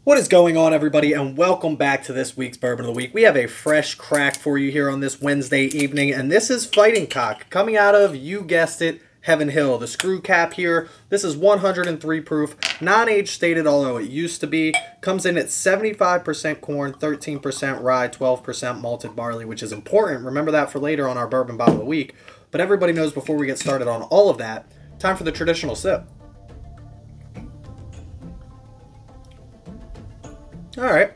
What is going on, everybody, and welcome back to this week's Bourbon of the Week. We have a fresh crack for you here on this Wednesday evening, and this is Fighting Cock, coming out of, you guessed it, Heaven Hill. The screw cap here, this is 103 proof, non-age stated, although it used to be. Comes in at 75% corn, 13% rye, 12% malted barley, which is important. Remember that for later on our Bourbon Bottle of the Week. But everybody knows before we get started on all of that, time for the traditional sip. All right.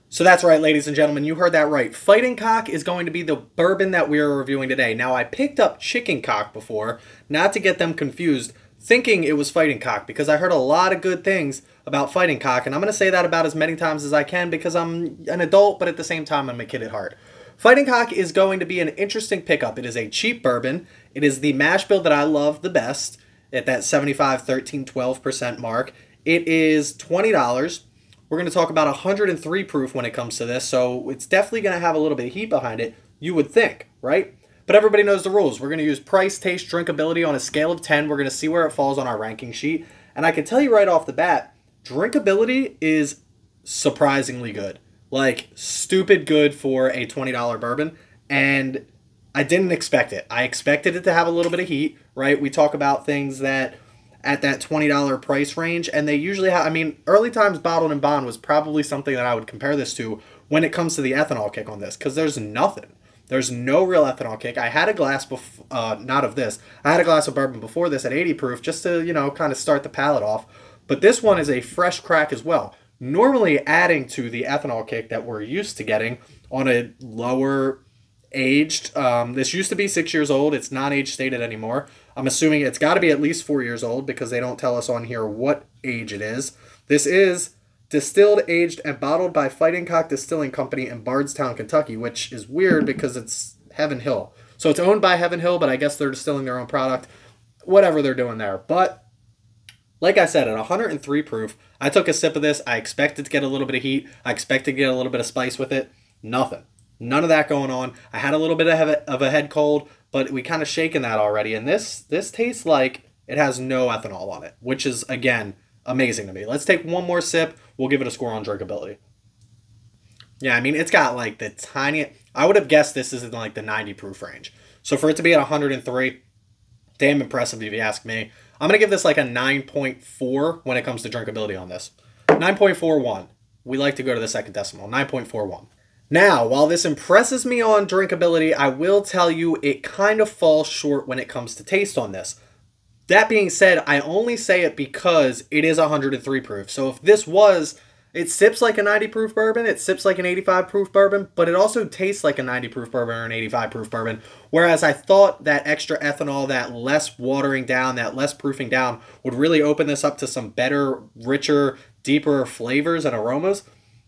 So that's right, ladies and gentlemen, you heard that right. Fighting Cock is going to be the bourbon that we are reviewing today. Now, I picked up Chicken Cock before, not to get them confused, thinking it was Fighting Cock, because I heard a lot of good things about Fighting Cock, and I'm going to say that about as many times as I can because I'm an adult, but at the same time, I'm a kid at heart. Fighting Cock is going to be an interesting pickup. It is a cheap bourbon. It is the mash bill that I love the best, at that 75, 13, 12% mark. It is $20. We're going to talk about 103 proof when it comes to this, so it's definitely going to have a little bit of heat behind it, you would think, right? But everybody knows the rules. We're going to use price, taste, drinkability on a scale of 10. We're going to see where it falls on our ranking sheet. And I can tell you right off the bat, drinkability is surprisingly good. Like, stupid good for a $20 bourbon. And I didn't expect it. I expected it to have a little bit of heat, right? We talk about things that at that $20 price range, and they usually have, I mean, early times bottled and bond was probably something that I would compare this to when it comes to the ethanol kick on this, because there's nothing. There's no real ethanol kick. I had a glass, not of this, I had a glass of bourbon before this at 80 proof just to, you know, kind of start the palate off. But this one is a fresh crack as well. Normally adding to the ethanol kick that we're used to getting on a lower aged. This used to be 6 years old. It's not age stated anymore. I'm assuming it's got to be at least 4 years old because they don't tell us on here what age it is. This is distilled, aged, and bottled by Fighting Cock Distilling Company in Bardstown, Kentucky, which is weird because it's Heaven Hill. So it's owned by Heaven Hill, but I guess they're distilling their own product. Whatever they're doing there. But like I said, at 103 proof, I took a sip of this. I expected to get a little bit of heat. I expected to get a little bit of spice with it. Nothing. None of that going on. I had a little bit of a head cold, but we kind of shaken that already. And this tastes like it has no ethanol on it, which is, again, amazing to me. Let's take one more sip. We'll give it a score on drinkability. Yeah, I mean, it's got like the tiny... I would have guessed this is in like the 90 proof range. So for it to be at 103, damn impressive if you ask me. I'm going to give this like a 9.4 when it comes to drinkability on this. 9.41. We like to go to the second decimal. 9.41. Now, while this impresses me on drinkability, I will tell you it kind of falls short when it comes to taste on this. That being said, I only say it because it is 103 proof. So if this was, it sips like a 90 proof bourbon, it sips like an 85 proof bourbon, but it also tastes like a 90 proof bourbon or an 85 proof bourbon. Whereas I thought that extra ethanol, that less watering down, that less proofing down would really open this up to some better, richer, deeper flavors and aromas.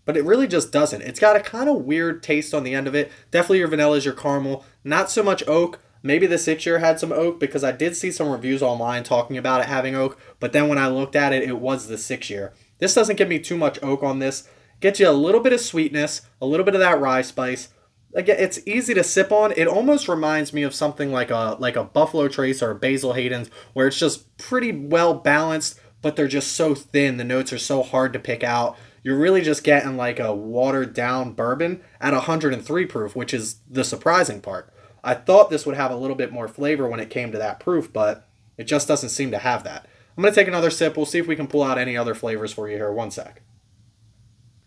But it really just doesn't. It's got a kind of weird taste on the end of it. Definitely your vanillas, your caramel. Not so much oak. Maybe the 6 year had some oak because I did see some reviews online talking about it having oak. But then when I looked at it, it was the 6 year. This doesn't give me too much oak on this. Gets you a little bit of sweetness, a little bit of that rye spice. Again, it's easy to sip on. It almost reminds me of something like a Buffalo Trace or a Basil Hayden's, where it's just pretty well balanced, but they're just so thin. The notes are so hard to pick out. You're really just getting like a watered down bourbon at 103 proof, which is the surprising part. I thought this would have a little bit more flavor when it came to that proof, but it just doesn't seem to have that. I'm going to take another sip. We'll see if we can pull out any other flavors for you here. One sec.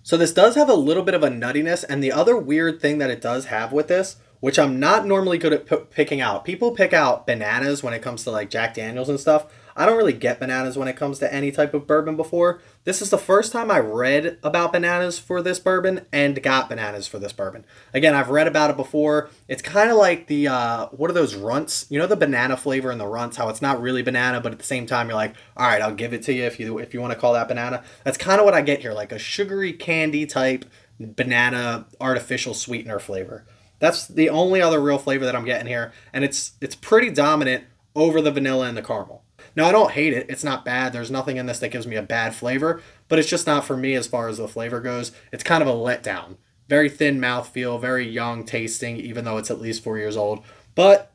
So this does have a little bit of a nuttiness, and the other weird thing that it does have with this, which I'm not normally good at picking out. People pick out bananas when it comes to like Jack Daniels and stuff. I don't really get bananas when it comes to any type of bourbon before. This is the first time I read about bananas for this bourbon and got bananas for this bourbon. Again, I've read about it before. It's kind of like the, what are those runts? You know the banana flavor in the runts, how it's not really banana, but at the same time you're like, all right, I'll give it to you if you want to call that banana. That's kind of what I get here, like a sugary candy type banana artificial sweetener flavor. That's the only other real flavor that I'm getting here, and it's pretty dominant over the vanilla and the caramel. Now, I don't hate it. It's not bad. There's nothing in this that gives me a bad flavor, but it's just not for me as far as the flavor goes. It's kind of a letdown. Very thin mouthfeel, very young tasting, even though it's at least 4 years old. But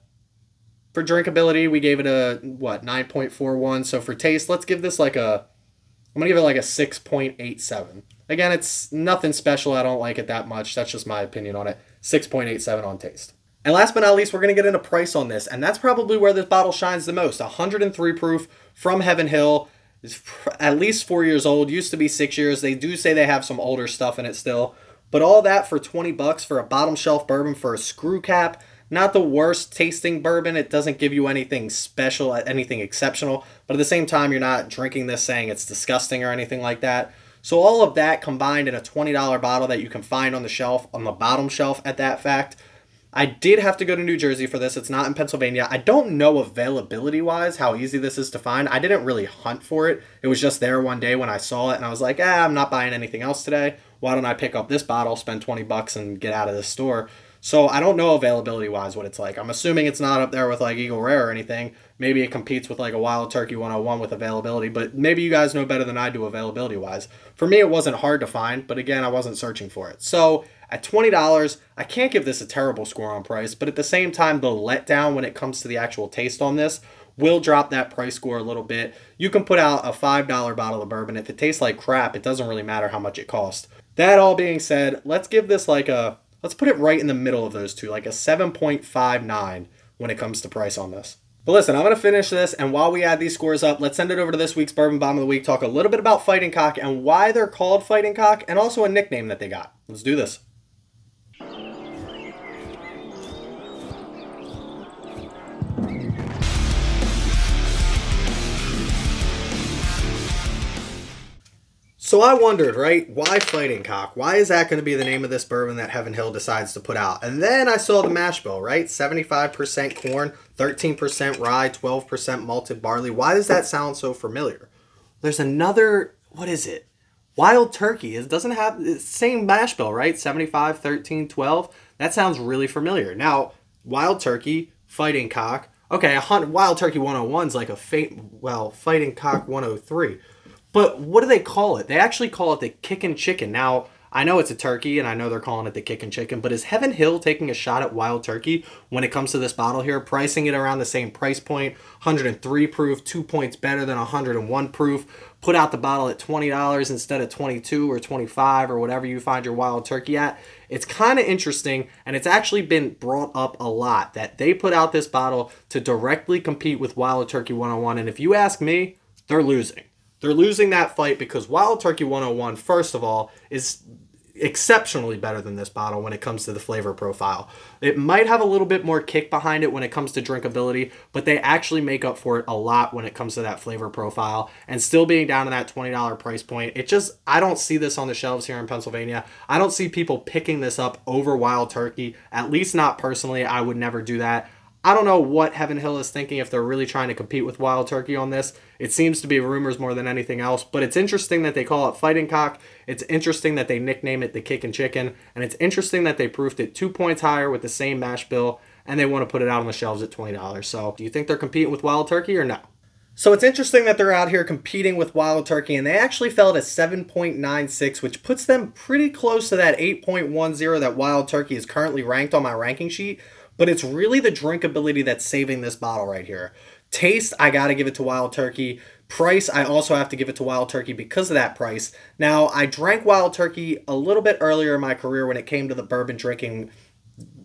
for drinkability, we gave it a, 9.41. So for taste, let's give this like a, I'm going to give it like a 6.87. Again, it's nothing special. I don't like it that much. That's just my opinion on it. 6.87 on taste. And last but not least, we're going to get into price on this. And that's probably where this bottle shines the most. 103 proof from Heaven Hill. It's at least 4 years old. Used to be 6 years. They do say they have some older stuff in it still. But all that for 20 bucks for a bottom shelf bourbon for a screw cap. Not the worst tasting bourbon. It doesn't give you anything special, anything exceptional. But at the same time, you're not drinking this saying it's disgusting or anything like that. So all of that combined in a $20 bottle that you can find on the shelf, on the bottom shelf at that fact. I did have to go to New Jersey for this. It's not in Pennsylvania. I don't know availability-wise how easy this is to find. I didn't really hunt for it. It was just there one day when I saw it, and I was like, I'm not buying anything else today. Why don't I pick up this bottle, spend 20 bucks, and get out of this store? So I don't know availability-wise what it's like. I'm assuming it's not up there with like Eagle Rare or anything. Maybe it competes with like a Wild Turkey 101 with availability, but maybe you guys know better than I do availability-wise. For me, it wasn't hard to find, but again, I wasn't searching for it. So at $20, I can't give this a terrible score on price, but at the same time, the letdown when it comes to the actual taste on this will drop that price score a little bit. You can put out a $5 bottle of bourbon. If it tastes like crap, it doesn't really matter how much it costs. That all being said, let's give this like a, let's put it right in the middle of those two, like a 7.59 when it comes to price on this. But listen, I'm going to finish this, and while we add these scores up, let's send it over to this week's Bourbon Bomb of the Week, talk a little bit about Fighting Cock and why they're called Fighting Cock, and also a nickname that they got. Let's do this. So I wondered, right, why Fighting Cock? Why is that going to be the name of this bourbon that Heaven Hill decides to put out? And then I saw the mash bill, right? 75% corn, 13% rye, 12% malted barley. Why does that sound so familiar? There's another, what is it? Wild Turkey. It doesn't have the same mash bill, right? 75, 13, 12. That sounds really familiar. Now, Wild Turkey, Fighting Cock. Okay, Wild Turkey 101 is like a Fighting Cock 103. But what do they call it? They actually call it the Kickin' Chicken. Now, I know it's a turkey, and I know they're calling it the Kickin' Chicken, but is Heaven Hill taking a shot at Wild Turkey when it comes to this bottle here, pricing it around the same price point, 103 proof, 2 points better than 101 proof, put out the bottle at $20 instead of $22 or $25 or whatever you find your Wild Turkey at? It's kind of interesting, and it's actually been brought up a lot that they put out this bottle to directly compete with Wild Turkey 101, and if you ask me, they're losing. They're losing that fight because Wild Turkey 101, first of all, is exceptionally better than this bottle when it comes to the flavor profile. It might have a little bit more kick behind it when it comes to drinkability, but they actually make up for it a lot when it comes to that flavor profile. And still being down to that $20 price point, I don't see this on the shelves here in Pennsylvania. I don't see people picking this up over Wild Turkey, at least not personally. I would never do that. I don't know what Heaven Hill is thinking if they're really trying to compete with Wild Turkey on this. It seems to be rumors more than anything else, but it's interesting that they call it Fighting Cock. It's interesting that they nickname it the Kickin' Chicken, and it's interesting that they proofed it 2 points higher with the same mash bill, and they want to put it out on the shelves at $20. So do you think they're competing with Wild Turkey or no? So it's interesting that they're out here competing with Wild Turkey, and they actually fell at 7.96, which puts them pretty close to that 8.10 that Wild Turkey is currently ranked on my ranking sheet. But it's really the drinkability that's saving this bottle right here. Taste, I got to give it to Wild Turkey. Price, I also have to give it to Wild Turkey because of that price. Now, I drank Wild Turkey a little bit earlier in my career when it came to the bourbon drinking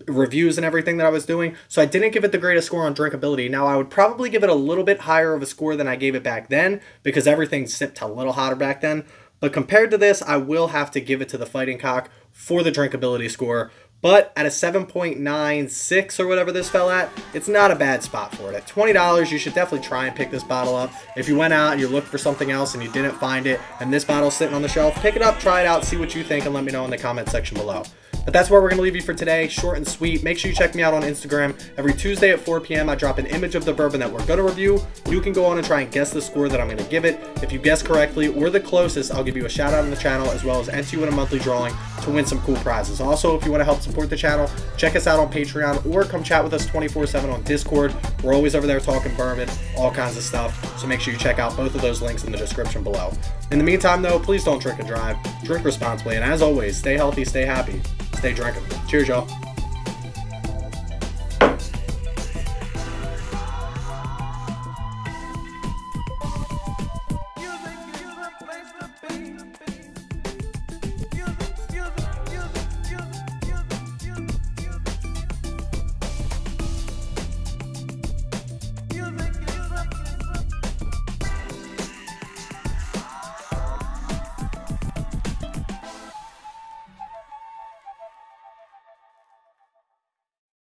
reviews and everything that I was doing, so I didn't give it the greatest score on drinkability. Now, I would probably give it a little bit higher of a score than I gave it back then because everything sipped a little hotter back then. But compared to this, I will have to give it to the Fighting Cock for the drinkability score. But at a 7.96 or whatever this fell at, it's not a bad spot for it. At $20, you should definitely try and pick this bottle up. If you went out and you looked for something else and you didn't find it, and this bottle's sitting on the shelf, pick it up, try it out, see what you think, and let me know in the comment section below. But that's where we're going to leave you for today. Short and sweet. Make sure you check me out on Instagram. Every Tuesday at 4 p.m. I drop an image of the bourbon that we're going to review. You can go on and try and guess the score that I'm going to give it. If you guess correctly or the closest, I'll give you a shout out on the channel, as well as enter you in a monthly drawing to win some cool prizes. Also, if you want to help support the channel, check us out on Patreon or come chat with us 24/7 on Discord. We're always over there talking bourbon, all kinds of stuff. So make sure you check out both of those links in the description below. In the meantime, though, please don't drink and drive. Drink responsibly. And as always, stay healthy, stay happy, stay drinking. Cheers, y'all.